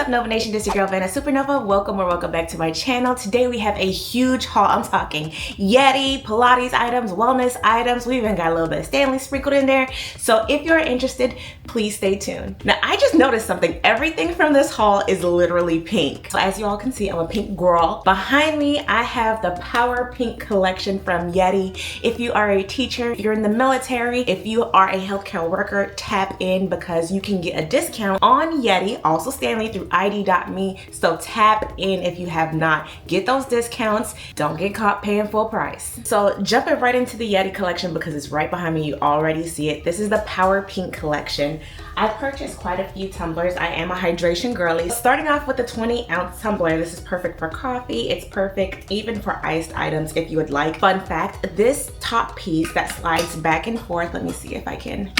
up, Nova Nation? This is your girl Vana Supernova. Welcome or welcome back to my channel. Today we have a huge haul. I'm talking Yeti, Pilates items, wellness items. We even got a little bit of Stanley sprinkled in there. So if you're interested, please stay tuned. Now I just noticed something. Everything from this haul is literally pink. So as you all can see, I'm a pink girl. Behind me, I have the Power Pink collection from Yeti. If you are a teacher, if you're in the military, if you are a healthcare worker, tap in because you can get a discount on Yeti, also Stanley, through ID.me. So tap in if you have not. Get those discounts. Don't get caught paying full price. So jumping right into the Yeti collection because it's right behind me. You already see it. This is the Power Pink collection. I purchased quite a few tumblers. I am a hydration girly. Starting off with the 20-ounce tumbler. This is perfect for coffee. It's perfect even for iced items if you would like. Fun fact, this top piece that slides back and forth, let me see if I can.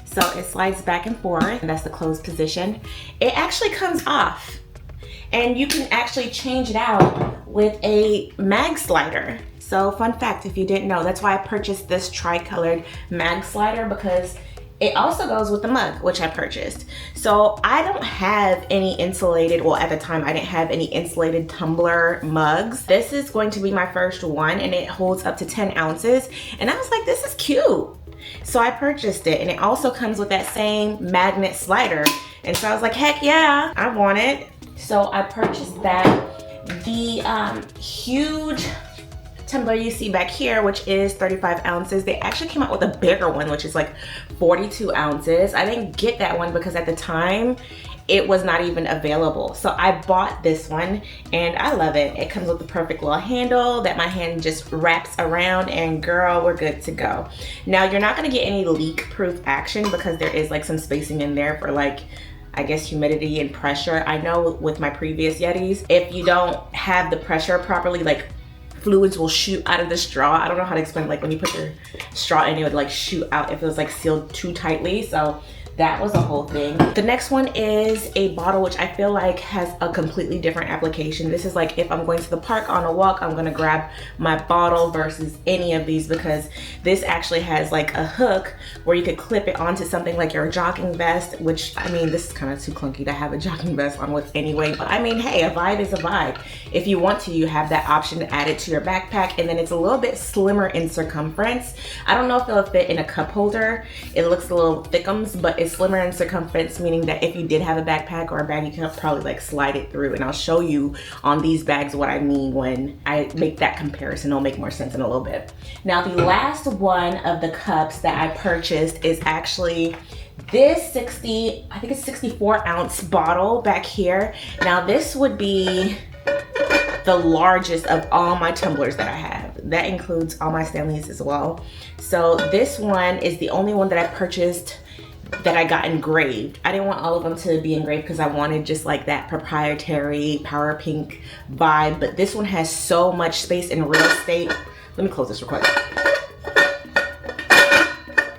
So it slides back and forth, and that's the closed position. It actually comes off, and you can actually change it out with a MagSlider. So fun fact, if you didn't know, that's why I purchased this tri-colored MagSlider, because it also goes with the mug, which I purchased. So I don't have any insulated, well at the time I didn't have any insulated tumbler mugs. This is going to be my first one, and it holds up to 10 ounces. And I was like, this is cute. So I purchased it, and it also comes with that same magnet slider. And so I was like, heck yeah, I want it. So I purchased that. The huge tumbler you see back here, which is 35 ounces. They actually came out with a bigger one, which is like 42 ounces. I didn't get that one because at the time, it was not even available. So I bought this one and I love it. It comes with the perfect little handle that my hand just wraps around, and girl, we're good to go. Now you're not gonna get any leak proof action because there is like some spacing in there for like, I guess, humidity and pressure. I know with my previous Yetis, if you don't have the pressure properly, like fluids will shoot out of the straw. I don't know how to explain, like when you put your straw in, it would like shoot out if it was like sealed too tightly. So that was a whole thing. The next one is a bottle, which I feel like has a completely different application. This is like if I'm going to the park on a walk, I'm gonna grab my bottle versus any of these, because this actually has like a hook where you could clip it onto something like your jogging vest, which, I mean, this is kind of too clunky to have a jogging vest on with anyway, but I mean, hey, a vibe is a vibe. If you want to, you have that option to add it to your backpack, and then it's a little bit slimmer in circumference. I don't know if it'll fit in a cup holder. It looks a little thickums, but it's slimmer in circumference, meaning that if you did have a backpack or a bag, you can probably like slide it through. And I'll show you on these bags what I mean when I make that comparison. It'll make more sense in a little bit. Now the last one of the cups that I purchased is actually this I think it's 64 ounce bottle back here. Now this would be the largest of all my tumblers that I have. That includes all my Stanleys as well. So this one is the only one that I purchased that I got engraved. I didn't want all of them to be engraved because I wanted just like that proprietary Power Pink vibe, but this one has so much space and real estate. Let me close this real quick.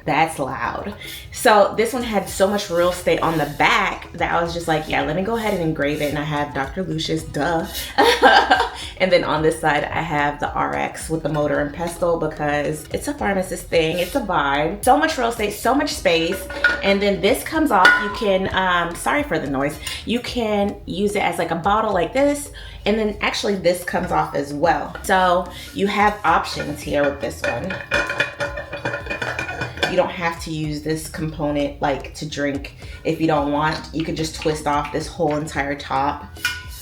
That's loud. So this one had so much real estate on the back that I was just like, yeah, let me go ahead and engrave it. And I have Dr. Lucius, duh. And then on this side, I have the RX with the motor and pestle because it's a pharmacist thing. It's a vibe. So much real estate, so much space. And then this comes off. You can, sorry for the noise. You can use it as like a bottle like this. And then actually this comes off as well. So you have options here with this one. You don't have to use this component like to drink if you don't want. You could just twist off this whole entire top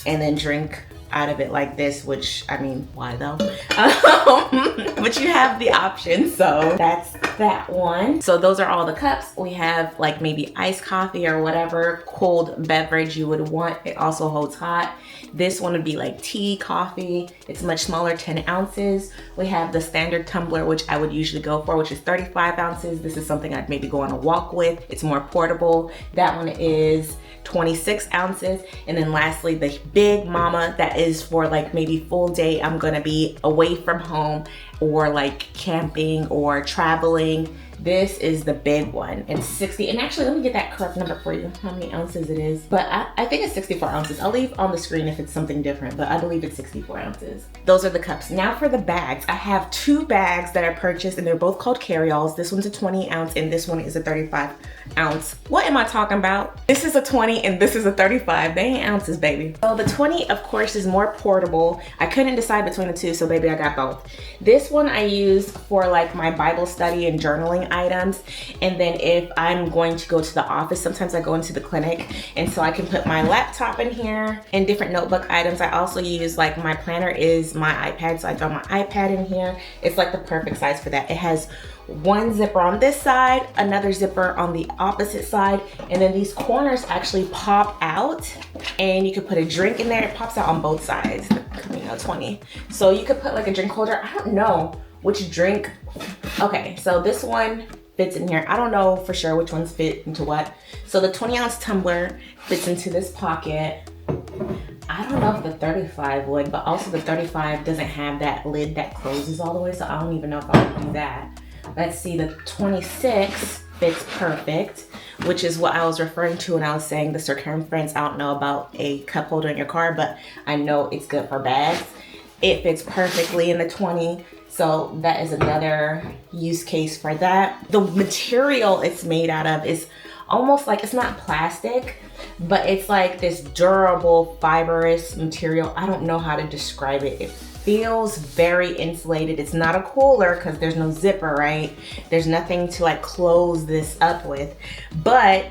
and then drink out of it like this, which, I mean, why though? But you have the option, so that's that one. So those are all the cups. We have like maybe iced coffee or whatever cold beverage you would want. It also holds hot. This one would be like tea, coffee. It's much smaller, 10 ounces. We have the standard tumbler, which I would usually go for, which is 35 ounces. This is something I'd maybe go on a walk with. It's more portable. That one is 26 ounces. And then lastly, the big mama that is for like maybe full day. I'm gonna be away from home or like camping or traveling. This is the big one. It's 60, and actually let me get that correct number for you, how many ounces it is. But I think it's 64 ounces. I'll leave on the screen if it's something different, but I believe it's 64 ounces. Those are the cups. Now for the bags. I have 2 bags that I purchased, and they're both called carry-alls. This one's a 20 ounce and this one is a 35 ounce. What am I talking about? This is a 20 and this is a 35. They ain't ounces, baby. So the 20, of course, is more portable. I couldn't decide between the two, so baby, I got both. This one I use for like my Bible study and journaling items. And then if I'm going to go to the office, sometimes I go into the clinic, and so I can put my laptop in here and different notebook items. I also use, like, my planner is my iPad, so I throw my iPad in here. It's like the perfect size for that. It has one zipper on this side, another zipper on the opposite side, and then these corners actually pop out, and you could put a drink in there. It pops out on both sides, the Camino 20. So you could put like a drink holder. I don't know which drink. Okay, so this one fits in here. I don't know for sure which ones fit into what. So the 20 ounce tumbler fits into this pocket. I don't know if the 35 would, but also the 35 doesn't have that lid that closes all the way, so I don't even know if I would do that. Let's see, the 26 fits perfect, which is what I was referring to when I was saying the circumference. I don't know about a cup holder in your car, but I know it's good for bags. It fits perfectly in the 20. So that is another use case for that. The material it's made out of is almost like, it's not plastic, but it's like this durable fibrous material. I don't know how to describe it. It feels very insulated. It's not a cooler because there's no zipper, right? There's nothing to like close this up with, but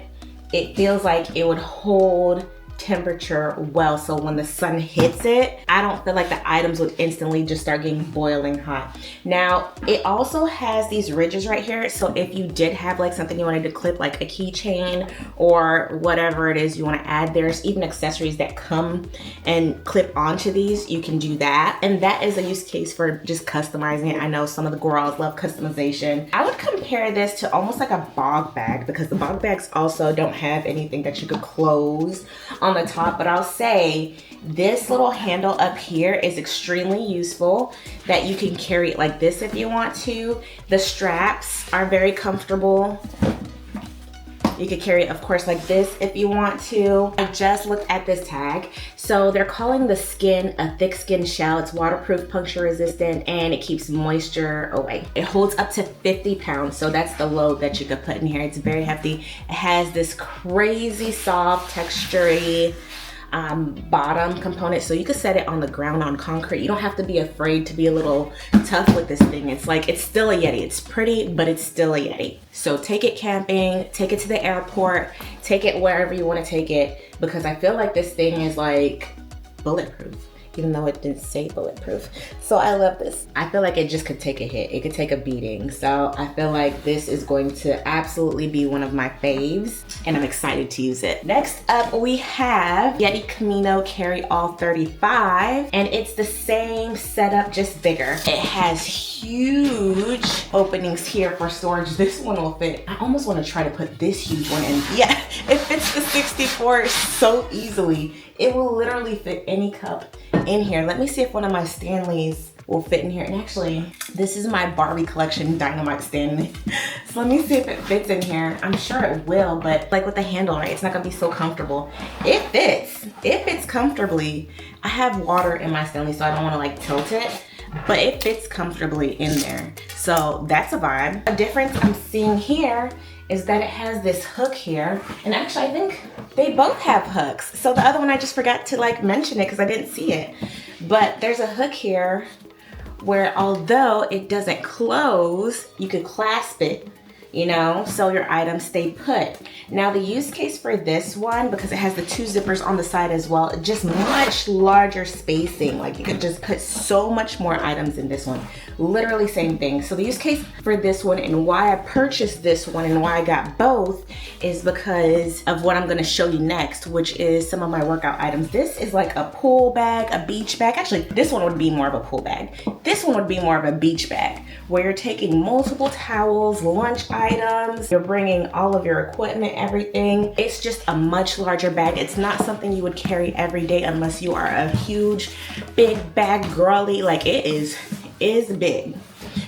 it feels like it would hold temperature well, so when the sun hits it, I don't feel like the items would instantly just start getting boiling hot. Now it also has these ridges right here, so if you did have like something you wanted to clip, like a keychain or whatever it is you want to add, there's even accessories that come and clip onto these. You can do that, and that is a use case for just customizing it. I know some of the girls love customization. I would compare this to almost like a bog bag, because the bog bags also don't have anything that you could close on the top, but I'll say this little handle up here is extremely useful, that you can carry it like this if you want to. The straps are very comfortable. You could carry it, of course, like this if you want to. I just looked at this tag. So they're calling the skin a thick skin shell. It's waterproof, puncture resistant, and it keeps moisture away. It holds up to 50 pounds. So that's the load that you could put in here. It's very hefty. It has this crazy soft, textury bottom component, so you could set it on the ground on concrete. You don't have to be afraid to be a little tough with this thing. It's like, it's still a Yeti. It's pretty, but it's still a Yeti. So take it camping, take it to the airport, take it wherever you want to take it, because I feel like this thing is like bulletproof, even though it didn't say bulletproof. So I love this. I feel like it just could take a hit. It could take a beating. So I feel like this is going to absolutely be one of my faves, and I'm excited to use it. Next up, we have Yeti Camino Carry All 35, and it's the same setup, just bigger. It has huge openings here for storage. This one will fit. I almost want to try to put this huge one in. Yeah, it fits the 64 so easily. It will literally fit any cup in here. Let me see if one of my Stanleys will fit in here. And actually, this is my Barbie collection Dynamite Stanley. So let me see if it fits in here. I'm sure it will, but like with the handle, right? It's not gonna be so comfortable. It fits. It fits comfortably. I have water in my Stanley, so I don't wanna like tilt it, but it fits comfortably in there. So that's a vibe. A difference I'm seeing here is that it has this hook here, and actually I think they both have hooks. So the other one I just forgot to like mention it because I didn't see it, but there's a hook here where although it doesn't close, you could clasp it, you know, so your items stay put. Now the use case for this one, because it has the 2 zippers on the side as well, just much larger spacing. Like you could just put so much more items in this one. Literally same thing. So the use case for this one and why I purchased this one and why I got both is because of what I'm gonna show you next, which is some of my workout items. This is like a pool bag, a beach bag. Actually, this one would be more of a pool bag. This one would be more of a beach bag, where you're taking multiple towels, lunch items, you're bringing all of your equipment, everything. It's just a much larger bag. It's not something you would carry every day unless you are a huge, big bag girly. Like it is big.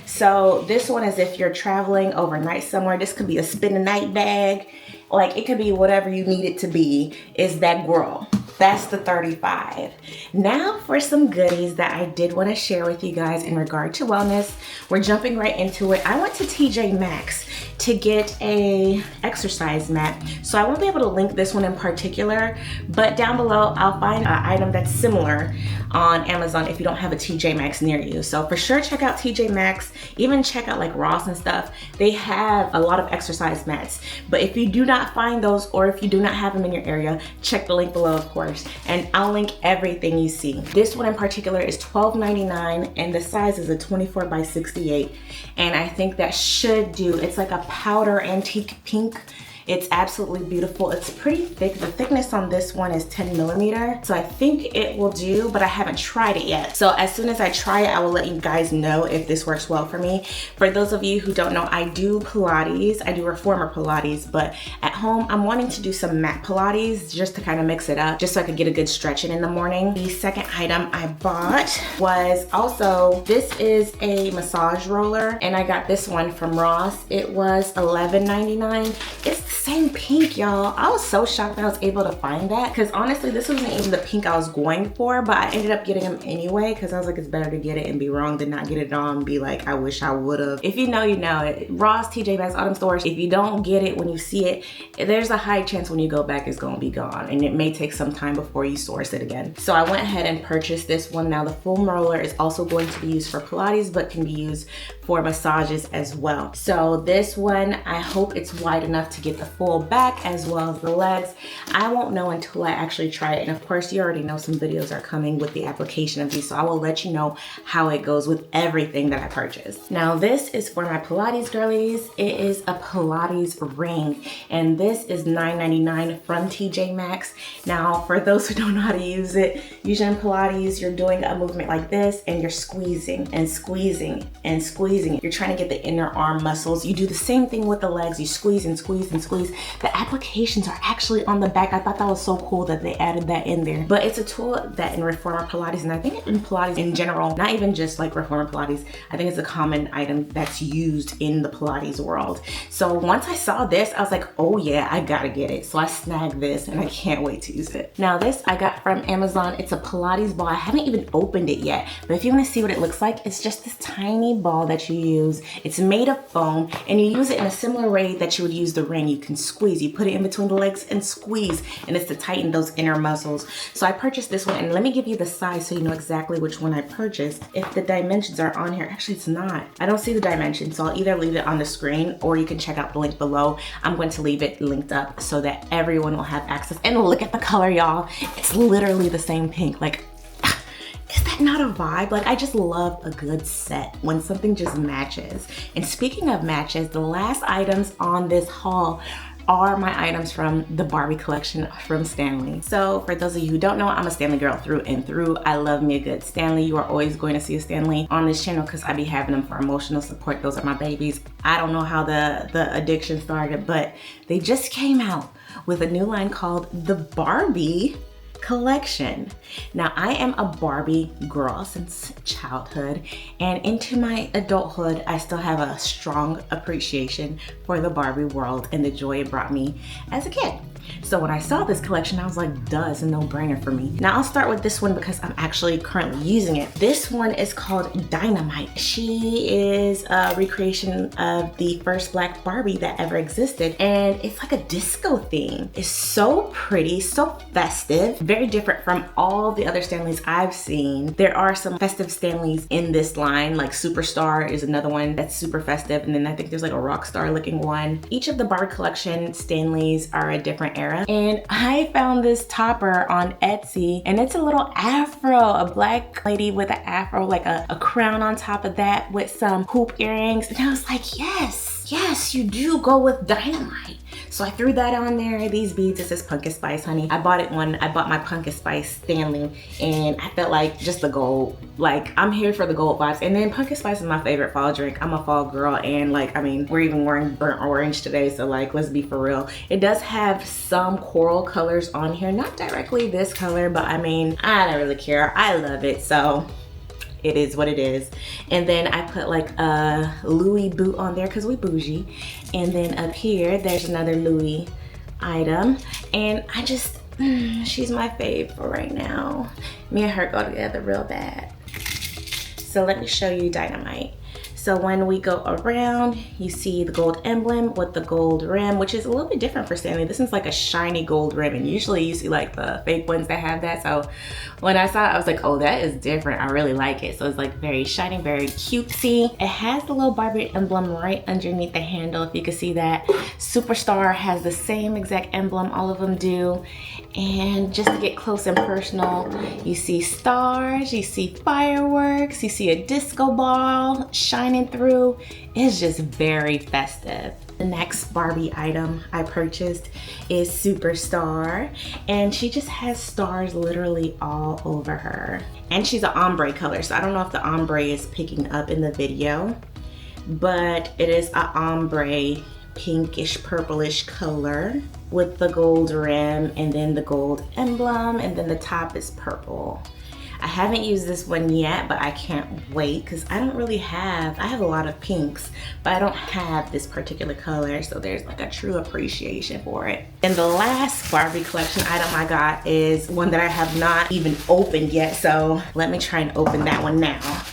So this one is if you're traveling overnight somewhere. This could be a spend the night bag. Like it could be whatever you need it to be, is that girl. That's the 35. Now for some goodies that I did want to share with you guys in regard to wellness. We're jumping right into it. I went to TJ Maxx to get a exercise mat. So I won't be able to link this one in particular, but down below I'll find an item that's similar on Amazon if you don't have a TJ Maxx near you. So for sure check out TJ Maxx, even check out like Ross and stuff. They have a lot of exercise mats, but if you do not find those or if you do not have them in your area, check the link below of course, and I'll link everything you see. This one in particular is $12.99 and the size is a 24 by 68, and I think that should do. It's like a powder antique pink. It's absolutely beautiful. It's pretty thick. The thickness on this one is 10 millimeter. So I think it will do, but I haven't tried it yet. So as soon as I try it, I will let you guys know if this works well for me. For those of you who don't know, I do Pilates. I do reformer Pilates, but at home, I'm wanting to do some mat Pilates just to kind of mix it up, just so I could get a good stretching in the morning. The second item I bought was also, this is a massage roller, and I got this one from Ross. It was $11.99. It's the same pink, y'all. I was so shocked that I was able to find that, because honestly this wasn't even the pink I was going for, but I ended up getting them anyway because I was like, it's better to get it and be wrong than not get it on and be like, I wish I would have. If you know, you know. Ross, TJ Maxx, autumn stores, if you don't get it when you see it, there's a high chance when you go back it's gonna be gone, and it may take some time before you source it again. So I went ahead and purchased this one. Now the foam roller is also going to be used for Pilates, but can be used for massages as well. So this one, I hope it's wide enough to get the full back as well as the legs. I won't know until I actually try it, and of course you already know some videos are coming with the application of these, so I will let you know how it goes with everything that I purchased. Now this is for my Pilates girlies. It is a Pilates ring, and this is $9.99 from TJ Maxx. Now for those who don't know how to use it, usually in Pilates you're doing a movement like this and you're squeezing and squeezing and squeezing. You're trying to get the inner arm muscles. You do the same thing with the legs. You squeeze and squeeze and squeeze. The applications are actually on the back. I thought that was so cool that they added that in there. But it's a tool that in reformer Pilates, and I think in Pilates in general, not even just like reformer Pilates, I think it's a common item that's used in the Pilates world. So once I saw this, I was like, oh yeah, I gotta get it. So I snagged this and I can't wait to use it. Now this I got from Amazon. It's a Pilates ball. I haven't even opened it yet, but if you want to see what it looks like, it's just this tiny ball that you use. It's made of foam, and you use it in a similar way that you would use the ring. You can squeeze. You put it in between the legs and squeeze, and it's to tighten those inner muscles. So I purchased this one, and let me give you the size so you know exactly which one I purchased. If the dimensions are on here, actually it's not. I don't see the dimensions, so I'll either leave it on the screen or you can check out the link below. I'm going to leave it linked up so that everyone will have access. And look at the color, y'all. It's literally the same pink. Like, is that not a vibe? Like, I just love a good set when something just matches. And speaking of matches, the last items on this haul are my items from the Barbie collection from Stanley. So for those of you who don't know, I'm a Stanley girl through and through. I love me a good Stanley. You are always going to see a Stanley on this channel because I be having them for emotional support. Those are my babies. I don't know how the addiction started, but they just came out with a new line called the Barbie collection. Now I am a Barbie girl since childhood, and into my adulthood I still have a strong appreciation for the Barbie world and the joy it brought me as a kid. So when I saw this collection, I was like, duh, it's a no-brainer for me. Now I'll start with this one because I'm actually currently using it. This one is called Dynamite. She is a recreation of the first Black Barbie that ever existed, and it's like a disco theme. It's so pretty, so festive, very different from all the other Stanleys I've seen. There are some festive Stanleys in this line, like Superstar is another one that's super festive, and then I think there's like a rock star looking one. Each of the Barbie collection Stanleys are a different era, and I found this topper on Etsy, and it's a little afro, a black lady with an afro, like a crown on top of that with some hoop earrings, and I was like, yes, you do go with Dynamite. So I threw that on there. These beads, it says Pumpkin Spice, honey. I bought my Pumpkin Spice Stanley, and I felt like just the gold. Like, I'm here for the gold vibes. And then Pumpkin Spice is my favorite fall drink. I'm a fall girl, and like, I mean, we're even wearing burnt orange today, so like, let's be for real. It does have some coral colors on here. Not directly this color, but I mean, I don't really care. I love it, so it is what it is. And then I put like a Louis boot on there because we bougie. And then up here, there's another Louis item. And I just, she's my fave for right now. Me and her go together real bad. So let me show you Dynamite. So when we go around, you see the gold emblem with the gold rim, which is a little bit different for Stanley. This is like a shiny gold rim, and usually you see like the fake ones that have that. So when I saw it, I was like, oh, that is different. I really like it. So it's like very shiny, very cutesy. It has the little Barbie emblem right underneath the handle, if you can see that. Superstar has the same exact emblem, all of them do. And just to get close and personal, you see stars, you see fireworks, you see a disco ball shining through. It's just very festive. The next Barbie item I purchased is Superstar, and she just has stars literally all over her. And she's an ombre color, so I don't know if the ombre is picking up in the video, but it is an ombre pinkish purplish color with the gold rim and then the gold emblem, and then the top is purple. I haven't used this one yet, but I can't wait because I don't really have, I have a lot of pinks, but I don't have this particular color, so there's like a true appreciation for it. And the last Barbie collection item I got is one that I have not even opened yet, so let me try and open that one now.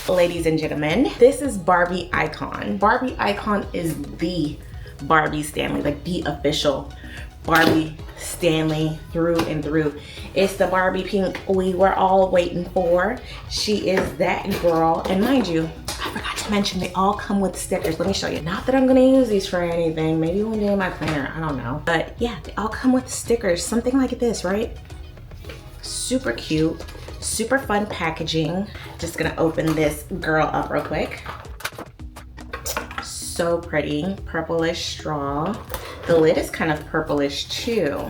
Ladies and gentlemen, this is Barbie Icon. Barbie Icon is the Barbie Stanley, like the official Barbie Stanley through and through. It's the Barbie pink we were all waiting for. She is that girl. And mind you, I forgot to mention they all come with stickers. Let me show you. Not that I'm gonna use these for anything. Maybe one day in my planner, I don't know. But yeah, they all come with stickers. Something like this, right? Super cute. Super fun packaging. Just gonna open this girl up real quick. So pretty, purplish straw. The lid is kind of purplish too.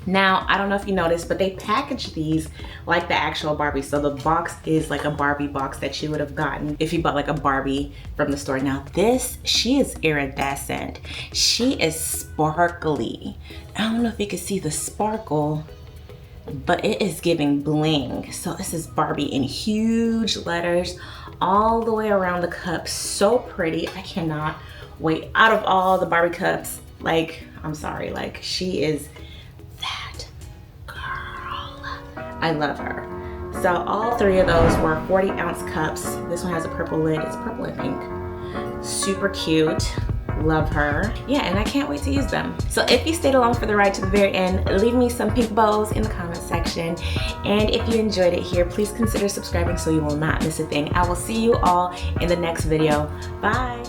Now, I don't know if you noticed, but they package these like the actual Barbie. So the box is like a Barbie box that you would have gotten if you bought like a Barbie from the store. Now this, she is iridescent. She is sparkly. I don't know if you can see the sparkle, but it is giving bling. So this is Barbie in huge letters all the way around the cup. So pretty. I cannot wait. Out of all the Barbie cups, like, I'm sorry, like she is that girl. I love her. So all three of those were 40-ounce cups. This one has a purple lid. It's purple and pink. Super cute. Love her. Yeah, and I can't wait to use them. So if you stayed along for the ride to the very end, leave me some pink bows in the comment section. And if you enjoyed it here, please consider subscribing so you will not miss a thing. I will see you all in the next video. Bye.